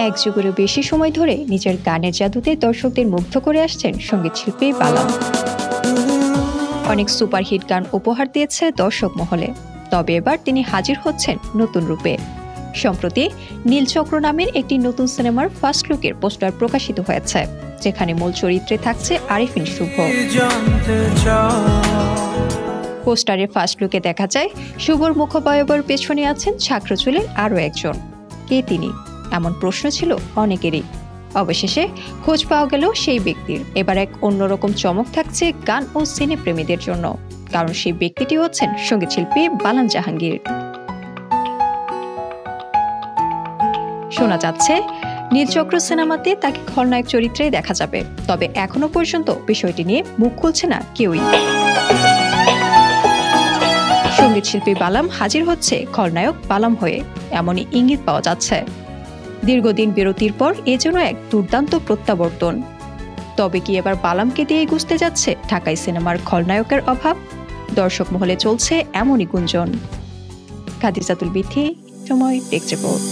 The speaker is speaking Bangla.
এক যুগেরও বেশি সময় ধরে নিজের গানের জাদুতে দর্শকদের মুগ্ধ করে আসছেন সঙ্গীত শিল্পী বালাম। অনেক সুপারহিট গান উপহার দিয়েছে দর্শক মহলে, তবে এবার তিনি হাজির হচ্ছেন নতুন রূপে। সম্প্রতি নীলচক্র নামের একটি নতুন সিনেমার ফার্স্ট লুকের পোস্টার প্রকাশিত হয়েছে, যেখানে মূল চরিত্রে থাকছে আরিফিন শুভ। পোস্টারের ফার্স্ট লুকে দেখা যায় শুভর মুখবয়বের পেছনে আছেন ছাত্র চুলের আরও একজন। কে তিনি? এমন প্রশ্ন ছিল অনেকেরই। অবশেষে খোঁজ পাওয়া গেল সেই ব্যক্তির। এবার এক অন্যরকম চমক থাকছে গান ও সিনে প্রেমীদের জন্য, কারণ সেই ব্যক্তিটি হচ্ছেন সঙ্গীত শিল্পী বালাম জাহাঙ্গীর। শোনা যাচ্ছে নীলচক্র সিনেমাতে তাকে খলনায়ক চরিত্রেই দেখা যাবে, তবে এখনো পর্যন্ত বিষয়টি নিয়ে মুখ খুলছে না কেউই। সঙ্গীত শিল্পী বালাম হাজির হচ্ছে খলনায়ক বালাম হয়ে, এমনই ইঙ্গিত পাওয়া যাচ্ছে। দীর্ঘদিন বিরতির পর এ যেন এক দুর্দান্ত প্রত্যাবর্তন। তবে কি এবার বালামকে দিয়েই গুছতে যাচ্ছে ঢাকাই সিনেমার খলনায়কের অভাব? দর্শক মহলে চলছে এমনই গুঞ্জন। খাদিজাতুল বিথি, সময় টেক রিপোর্ট।